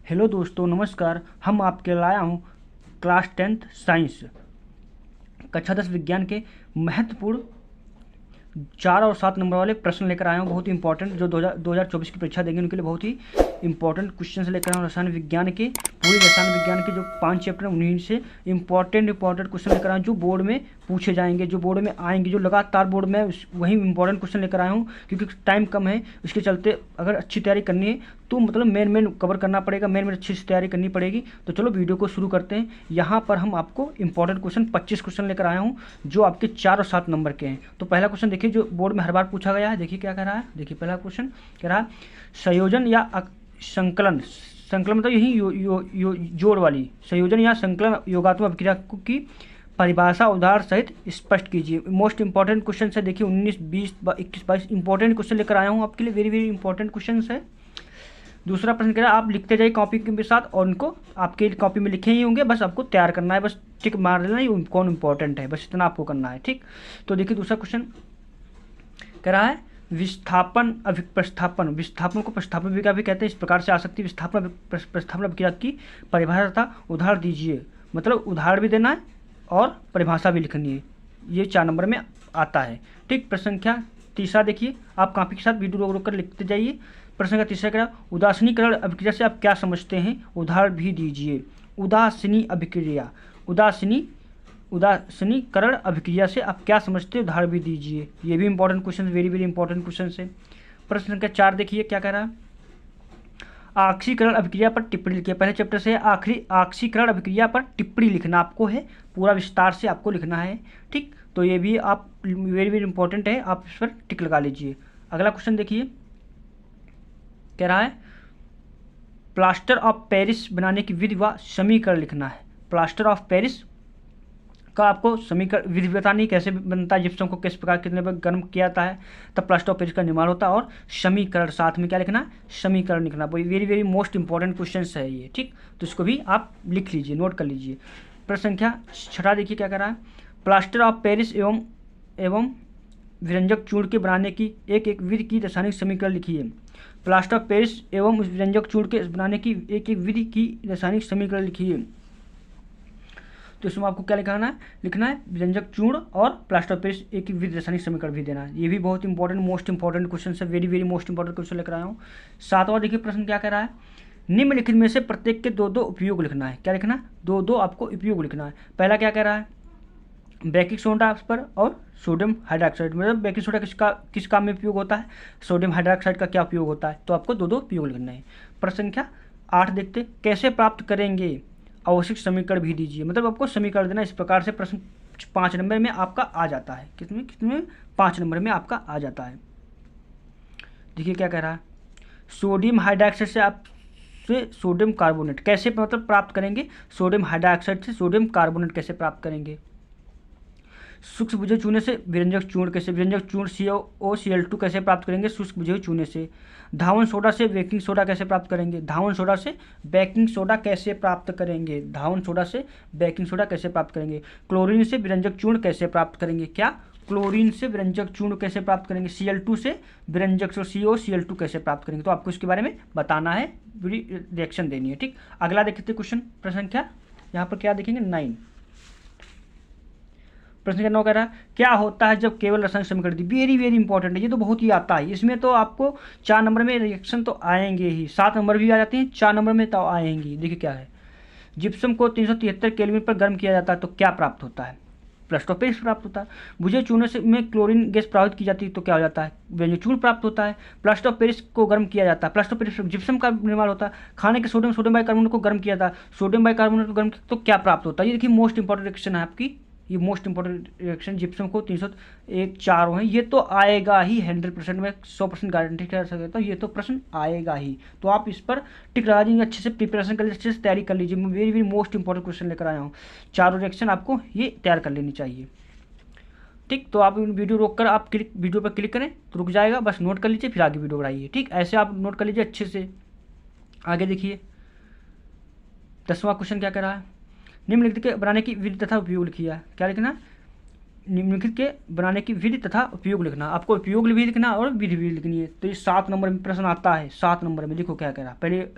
Hello दोस्तों, नमस्कार। हम आपके लाया हूँ क्लास 10th साइंस कक्षा 10 विज्ञान के महत्वपूर्ण 4 और 7 नंबर वाले प्रश्न लेकर आया हूँ। बहुत ही इंपॉर्टेंट, जो 2024 की परीक्षा देंगे उनके लिए बहुत ही इंपॉर्टेंट क्वेश्चन लेकर आया हूँ। रसायन विज्ञान के पूरे रसायन विज्ञान के जो 5 चैप्टर हैं उन्हीं से इंपॉर्टेंट क्वेश्चन लेकर आया हूँ, जो बोर्ड में पूछे जाएंगे, जो बोर्ड में आएंगे, जो लगातार बोर्ड में वही इंपॉर्टेंट क्वेश्चन लेकर आया हूँ। क्योंकि टाइम कम है, उसके चलते अगर अच्छी तैयारी करनी है तो मतलब मेन कवर करना पड़ेगा, मेन अच्छी से तैयारी करनी पड़ेगी। तो चलो वीडियो को शुरू करते हैं। यहाँ पर हम आपको इंपॉर्टेंट क्वेश्चन 25 क्वेश्चन लेकर आया हूँ, जो आपके 4 और 7 नंबर के हैं। तो पहला क्वेश्चन देखिए, जो बोर्ड में हर बार पूछा गया है। देखिए क्या कह रहा है। देखिए पहला क्वेश्चन कह रहा है संयोजन या संकलन। संकलन मतलब यही जोड़ वाली। संयोजन या संकलन योगात्मक अभिक्रिया की परिभाषा उदाहरण सहित स्पष्ट कीजिए। मोस्ट इंपॉर्टेंट क्वेश्चन है। देखिए 19, 20, 21, 22 इंपॉर्टेंट क्वेश्चन लेकर आया हूँ आपके लिए। वेरी वेरी इंपॉर्टेंट क्वेश्चन है। दूसरा प्रश्न कह रहा है आप लिखते जाइए कॉपी के साथ, और उनको आपके कॉपी में लिखे ही होंगे, बस आपको तैयार करना है, बस टिक मार देना ये कौन इंपॉर्टेंट है, बस इतना आपको करना है। ठीक, तो देखिए दूसरा क्वेश्चन कह रहा है विस्थापन प्रस्थापन। विस्थापन को प्रस्थापन अभिक्रिया भी कहते हैं, इस प्रकार से आ सकती है। विस्थापन प्रस्थापन अभिक्रिया की परिभाषा तथा उदाहरण दीजिए। मतलब उदाहरण भी देना है और परिभाषा भी लिखनी है। ये 4 नंबर में आता है। ठीक, प्रश्न संख्या तीसरा देखिए, आप कॉपी के साथ वीडियो रोक कर लिखते जाइए। प्रश्न का तीसरा क्या, उदासीनीकरण अभिक्रिया से आप क्या समझते हैं, उदाहरण भी दीजिए। उदासीनी अभिक्रिया, उदासीनीकरण अभिक्रिया से आप क्या समझते हैं, उदाहरण भी दीजिए। ये भी important question, very very important question है। प्रश्न संख्या 4 देखिए क्या कह रहा है, आक्सीकरण अभिक्रिया पर टिप्पणी लिखिए। पहले चैप्टर से आक्सीकरण अभिक्रिया पर टिप्पणी लिखना आपको है, पूरा विस्तार से आपको लिखना है। ठीक, तो ये भी आप वेरी वेरी इंपॉर्टेंट है, आप इस पर टिक लगा लीजिए। अगला क्वेश्चन देखिए कह रहा है प्लास्टर ऑफ पेरिस बनाने की विधि व समीकरण लिखना है। प्लास्टर ऑफ पेरिस का आपको समीकरण विधि बतानी, कैसे बनता है, जिप्सम को किस प्रकार कितने बार गर्म किया जाता है तब प्लास्टर ऑफ पेरिस का निर्माण होता है, और समीकरण साथ में क्या लिखना है, समीकरण लिखना। Very very most important question है ये। ठीक, तो इसको भी आप लिख लीजिए, नोट कर लीजिए। प्रश्न संख्या 6 देखिए क्या कर रहा है, प्लास्टर ऑफ पेरिस एवं व्यंजक चूर्ण के बनाने की एक विधि की रासायनिक समीकरण लिखिए। प्लास्टर ऑफ पेरिस एवं व्यंजक चूर्ण के बनाने की एक विधि की रासायनिक समीकरण लिखिए। तो इसमें आपको क्या लिखना है व्यंजक चूर्ण और प्लास्टर ऑफ पेरिस एक विधि रासायनिक समीकरण भी देना है। ये भी बहुत इंपॉर्टेंट मोस्ट इंपॉर्टेंट क्वेश्चन है, very very most important question लेकर आया हूँ। 7वां देखिए प्रश्न क्या कह रहा है, निम्नलिखित में से प्रत्येक के 2-2 उपयोग लिखना है। क्या लिखना है, 2-2 आपको उपयोग लिखना है। पहला क्या कह रहा है, बेकिंग सोडा पर और सोडियम हाइड्रोक्साइड। मतलब बेकिंग सोडा किस काम में उपयोग होता है, सोडियम हाइड्रोक्साइड का क्या उपयोग होता है, तो आपको 2-2 उपयोग लिखना है। प्रश्न संख्या 8 देखते, कैसे प्राप्त करेंगे, आवश्यक समीकरण भी दीजिए। मतलब आपको समीकरण देना। इस प्रकार से प्रश्न 5 नंबर में आपका आ जाता है। कितने 5 नंबर में आपका आ जाता है। देखिए क्या कह रहा है, सोडियम हाइड्रोक्साइड से सोडियम कार्बोनेट कैसे मतलब प्राप्त करेंगे, सोडियम हाइड्रोक्साइड से सोडियम कार्बोनेट कैसे प्राप्त करेंगे। शुष्क बुझे चूने से व्यंजक चूर्ण कैसे, व्यंजक चूर्ण CaOCl2 कैसे प्राप्त करेंगे, शुष्क बुझे चूने से। धावन सोडा से बेकिंग सोडा कैसे प्राप्त करेंगे, धावन सोडा से बेकिंग सोडा कैसे प्राप्त करेंगे, धावन सोडा से बेकिंग सोडा कैसे प्राप्त करेंगे। क्लोरीन से व्यंजक चूर्ण कैसे प्राप्त करेंगे, क्या क्लोरीन से व्यंजक चूर्ण कैसे प्राप्त करेंगे, Cl2 से व्यंजक CaOCl2 कैसे प्राप्त करेंगे। तो आपको इसके बारे में बताना है, पूरी रिएक्शन देनी है। ठीक, अगला देखते क्वेश्चन प्रश्न संख्या यहाँ पर क्या देखेंगे 9। प्रश्न का 9 कह रहा है क्या होता है जब केवल रासायनिक समीकरण दी। वेरी वेरी इंपॉर्टेंट है, ये तो बहुत ही आता है। इसमें तो आपको 4 नंबर में रिएक्शन तो आएंगे ही, 7 नंबर भी आ जाते हैं, 4 नंबर में तो आएंगी। देखिए क्या है, जिप्सम को 373 केल्विन पर गर्म किया जाता है तो क्या प्राप्त होता है, प्लास्टर ऑफ पेरिस प्राप्त होता है। बुझे चूने से में क्लोरीन गैस प्रभावित की जाती है तो क्या हो जाता है, व्यंजक चूर्ण प्राप्त होता है। प्लास्टर ऑफ पेरिस को गर्म किया जाता है, प्लास्टर ऑफ पेरिस जिप्सम का निर्माण होता है। खाने के सोडियम बाइकार्बोनेट को गर्म किया जाता है, सोडियम बाइकार्बोनेट को गर्म तो क्या प्राप्त होता है। ये देखिए मोस्ट इंपॉर्टेंट रिएक्शन है आपकी, ये मोस्ट इंपॉर्टेंट रिएक्शन। जिप्सम को 301 4 हैं, ये तो आएगा ही 100%, में 100% गारंटी कर सकता हूँ, ये तो प्रश्न आएगा ही। तो आप इस पर टिक लगा दीजिए, अच्छे से प्रिपरेशन कर लीजिए, अच्छे से तैयारी कर लीजिए। मैं very very most important question लेकर आया हूँ, 4 रिएक्शन आपको ये तैयार कर लेनी चाहिए। ठीक, तो आप वीडियो रोक कर आप वीडियो पर क्लिक करें तो रुक जाएगा, बस नोट कर लीजिए फिर आगे वीडियो बढ़ाइए। ठीक, ऐसे आप नोट कर लीजिए अच्छे से। आगे देखिए 10वां क्वेश्चन क्या कर रहा है, निम्नलिखित के बनाने की विधि तथा उपयोग लिखिए। क्या लिखना है, निम्नलिखित के बनाने की विधि तथा उपयोग लिखना। आपको उपयोग भी लिखना और विधि भी लिखनी है। तो ये 7 नंबर में प्रश्न आता है। 7 नंबर में देखो क्या कह रहा है। पहले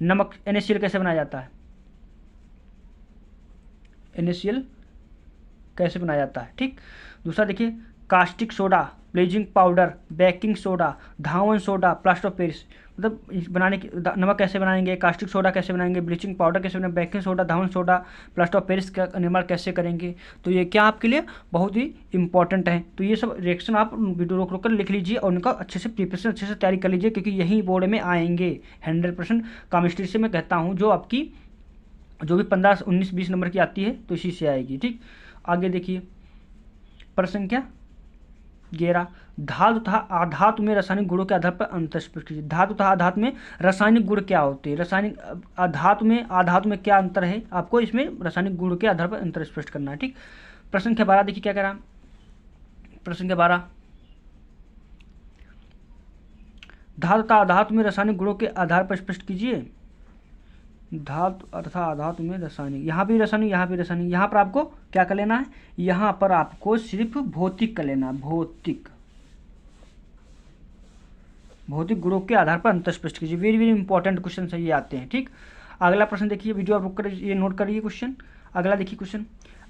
नमक NaCl कैसे बनाया जाता है, NaCl कैसे बनाया जाता है, ठीक। दूसरा देखिए, caustic soda, bleaching powder, baking soda, Dhawan soda, plaster of Paris, मतलब बनाने की नमक कैसे बनाएंगे, कास्टिक सोडा कैसे बनाएंगे, ब्लीचिंग पाउडर कैसे बनाएंगे, baking soda, Dhawan soda, plaster of Paris का निर्माण कैसे करेंगे। तो ये क्या आपके लिए बहुत ही इंपॉर्टेंट है। तो ये सब रिएक्शन आप वीडियो रोक रोक कर लिख लीजिए और उनका अच्छे से प्रिपरेशन अच्छे से तैयारी कर लीजिए, क्योंकि यही बोर्ड में आएंगे 100% केमिस्ट्री से मैं कहता हूँ। जो आपकी जो भी 15, 19, 20 नंबर की आती है तो इसी से आएगी, ठीक। आगे देखिए प्रश्न संख्या 11, धातु तथा आधातु में रासायनिक गुणों के आधार पर अंतर स्पष्ट कीजिए। धातु तथा आधातु में रासायनिक गुण क्या होते हैं, रासायनिक आधातु में क्या अंतर है, आपको इसमें रासायनिक गुण के आधार पर अंतर स्पष्ट करना है, ठीक। प्रश्न संख्या 12 देखिए क्या कह रहा है। प्रश्न संख्या 12, धातु तथा आधातु में रासायनिक गुणों के आधार पर स्पष्ट कीजिए। धातु तथा आधातु में रासायनिक, यहाँ भी रासायनिक, यहाँ भी रासायनिक। यहाँ पर आपको क्या कर लेना है, यहाँ पर आपको सिर्फ भौतिक कर लेना, भौतिक गुणों के आधार पर अंतर स्पष्ट कीजिए। वेरी वेरी इंपॉर्टेंट क्वेश्चन से ये आते हैं, ठीक। अगला प्रश्न देखिए, वीडियो आप रुक कर ये नोट करिए क्वेश्चन। अगला देखिए क्वेश्चन,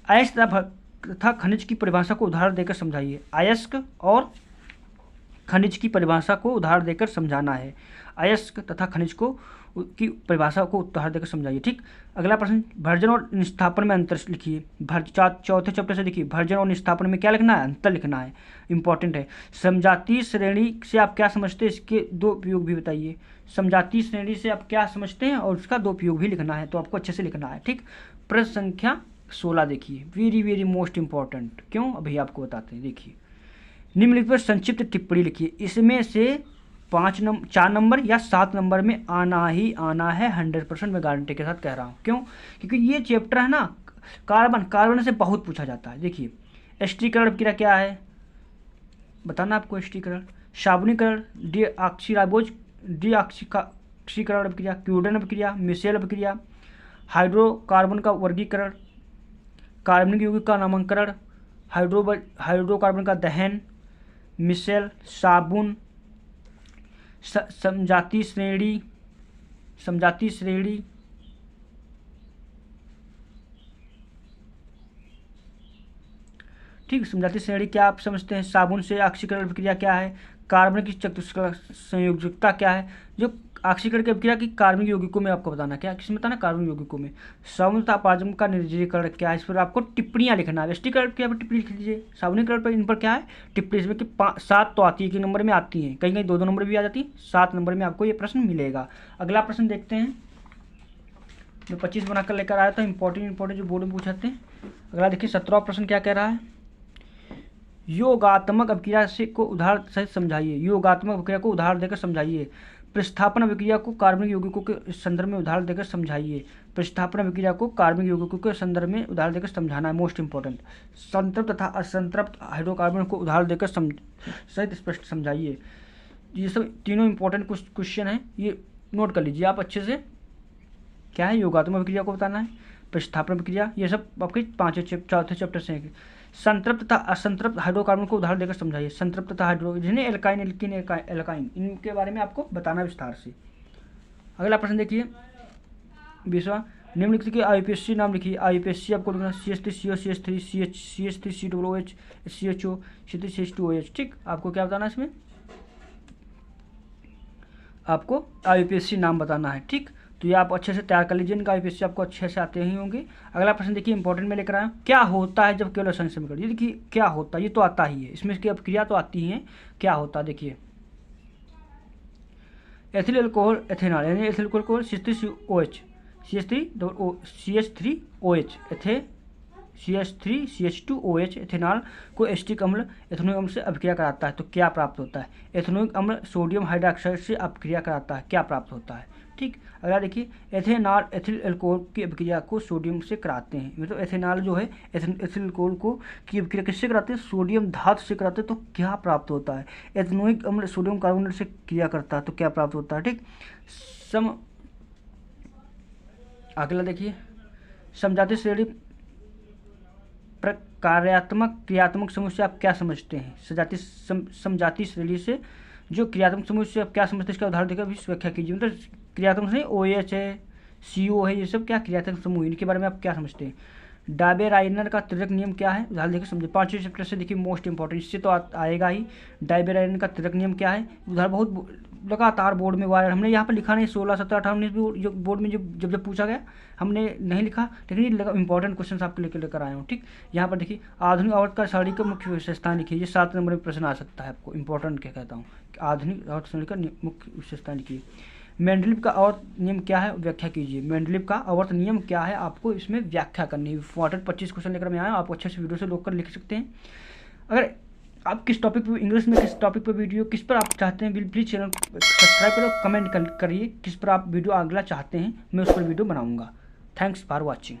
अयस्क तथा खनिज की परिभाषा को उदाहरण देकर समझाइए। अयस्क और खनिज की परिभाषा को उदाहरण देकर समझाना है। अयस्क तथा खनिज को की परिभाषा को उदाहरण देकर समझाइए, ठीक। अगला प्रश्न, भर्जन और निष्स्थापन में अंतर लिखिए। चौथे चैप्टर से देखिए, भर्जन और निष्स्थापन में क्या लिखना है, अंतर लिखना है, इंपॉर्टेंट है। समजातीय श्रेणी से आप क्या समझते हैं, इसके 2 उपयोग भी बताइए। समजातीय श्रेणी से आप क्या समझते हैं और उसका 2 उपयोग भी लिखना है, तो आपको अच्छे से लिखना है, ठीक। प्रश्न संख्या 16 देखिए, वेरी वेरी मोस्ट इंपॉर्टेंट, क्यों अभी आपको बताते हैं। देखिए, निम्नलिखित पर संक्षिप्त टिप्पणी लिखिए। इसमें से 4 नंबर या 7 नंबर में आना ही आना है, 100% मैं गारंटी के साथ कह रहा हूँ। क्यों, क्योंकि ये चैप्टर है ना, कार्बन से बहुत पूछा जाता है। देखिए, एस्टीकरण अभिक्रिया क्या है बताना आपको। एस्टीकरण, साबुनीकरण, डीऑक्सीकरण अभिक्रिया, क्यूडन अभिक्रिया, मिशेल अभिक्रिया, हाइड्रोकार्बन का वर्गीकरण, कार्बनिक यौगिक का नामकरण, हाइड्रोकार्बन का दहन, मिशेल, साबुन, समजातीय श्रेणी, ठीक। समजातीय श्रेणी क्या आप समझते हैं, साबुन से ऑक्सीकरण अभिक्रिया क्या है, कार्बन की चतुष्फलक संयोजकता क्या है। जो ऑक्सीकरण की अभिक्रिया की कार्बनिक यौगिकों में आपको बताना, क्या किसमें बताना, कार्बनिक यौगिकों में। साबुन तथा पाजम का निर्जलीकरण क्या है, इस पर आपको टिप्पणियां लिखना है। एस्टीकरण क्या पर टिप्पणी लिख लीजिए, साबुनीकरण पर इन पर क्या है टिप्पणी, इसमें कि 7 तो आती है, 1 नंबर में आती है, कहीं कहीं 2 नंबर भी आ जाती है, 7 नंबर में आपको ये प्रश्न मिलेगा। अगला प्रश्न देखते हैं, मैं 25 बनाकर लेकर आया था, इंपॉर्टेंट जो बोर्ड में पूछाते हैं। अगला देखिए 17वां प्रश्न क्या कह रहा है, योगात्मक अभिक्रिया से को उदाहरण सहित समझाइए। योगात्मक अभिक्रिया को उदाहरण देकर समझाइए। प्रतिस्थापन अभिक्रिया को कार्बनिक यौगिकों के संदर्भ में उदाहरण देकर समझाइए। प्रतिस्थापन अभिक्रिया को कार्बनिक यौगिकों के संदर्भ में उदाहरण देकर समझाना है, मोस्ट इंपॉर्टेंट। संतृप्त तथा असंतृप्त हाइड्रोकार्बन को उदाहरण देकर सहित स्पष्ट समझाइए। ये सब तीनों इंपॉर्टेंट क्वेश्चन हैं, ये नोट कर लीजिए आप अच्छे से। क्या है, योगात्मक अभिक्रिया को बताना है, प्रतिस्थापन अभिक्रिया, ये सब आपके 4थे चैप्टर से हैं। संतृप्त तथा असंतृप्त हाइड्रोकार्बन को उदाहरण देकर समझाइए। संतृप्त तथा जिन्हें एल्काइन, एल्कीन, एल्काइन, इनके बारे में आपको बताना विस्तार से। अगला प्रश्न देखिए 20वां, निम्नलिखित के IUPAC नाम लिखिए। IUPAC आपको लिखना CH3CO, CH3, CH3, COOH, CHO, CH3, CH2OH, ठीक। आपको क्या बताना है इसमें, आपको IUPAC नाम बताना है, ठीक। तो ये आप अच्छे से तैयार कर लीजिए, इनका IUPAC आपको अच्छे से आते ही होंगे। अगला प्रश्न देखिए, इंपॉर्टेंट में लेकर आया, क्या होता है जब केवल रासायनिक समीकरण। ये देखिए क्या होता है, ये तो आता ही है, इसमें इसकी अभिक्रिया तो आती है। क्या होता है देखिए, एथिल अल्कोहल एथेनॉल, यानी ethyl alcohol CH3OH, CH3OH, CH2OH ethanol को एसिटिक अम्ल एथेनोइक अम्ल से अभिक्रिया कराता है, तो क्या प्राप्त होता है। एथेनोइक अम्ल सोडियम हाइड्रोक्साइड से अभिक्रिया कराता है, क्या प्राप्त होता है, ठीक। अगला देखिए, एथेनॉल एथिल अल्कोहल की अभिक्रिया को सोडियम से कराते हैं, मतलब एथेनॉल जो है एथिल अल्कोहल को की अभिक्रिया किससे कराते हैं, सोडियम धातु से कराते हैं, तो क्या प्राप्त होता है। एथेनोइक अम्ल सोडियम कार्बोनेट से क्रिया करता है, तो क्या प्राप्त होता है, ठीक। अगला देखिए, समजातीय श्रेणी कार्यात्मक क्रियात्मक समूह से आप क्या समझते हैं? समजातीय श्रेणी से जो क्रियात्मक समूह से आप क्या समझते हैं, इसका उदाहरण देकर भी व्याख्या कीजिए। मतलब क्रियात्मक नहीं, OH है, CO है, ये सब क्या क्रियात्मक समूह, इनके बारे में आप क्या समझते हैं? डायबेराइनर का त्रिक नियम क्या है? उदाहरण देखिए समझिए। 5वें चैप्टर से देखिए मोस्ट इंपॉर्टेंट, इससे तो आएगा ही। डायबेराइनर का त्रिक नियम क्या है? उदाहरण बहुत लगातार बोर्ड में हुआ है, हमने यहाँ पर लिखा नहीं, 16, 17, 18, 19 जो बोर्ड में जब पूछा गया हमने नहीं लिखा, लेकिन ये इंपॉर्टेंट क्वेश्चन आपके लेकर आया हूँ। ठीक, यहाँ पर देखिए आधुनिक आवर्त का सारणी का मुख्य विशेषता लिखिए। ये 7 नंबर में प्रश्न आ सकता है आपको, इंपॉर्टेंट क्या कहता हूँ। आधुनिक आवर्त सारणी का मुख्य विशेषता लिखिए। मेंडलीव का आवर्त नियम क्या है? व्याख्या कीजिए। मेंडलीव का आवर्त नियम क्या है, आपको इसमें व्याख्या करनी है। इंपॉर्टेंट 25 क्वेश्चन लेकर मैं आया हूँ, आप अच्छे से वीडियो से लोग कर लिख सकते हैं। अगर आप किस टॉपिक पे, इंग्लिश में किस टॉपिक पे वीडियो किस पर आप चाहते हैं, प्लीज़ चैनल सब्सक्राइब करो, कमेंट करिए किस पर आप वीडियो अगला चाहते हैं, मैं उस पर वीडियो बनाऊंगा। Thanks for watching.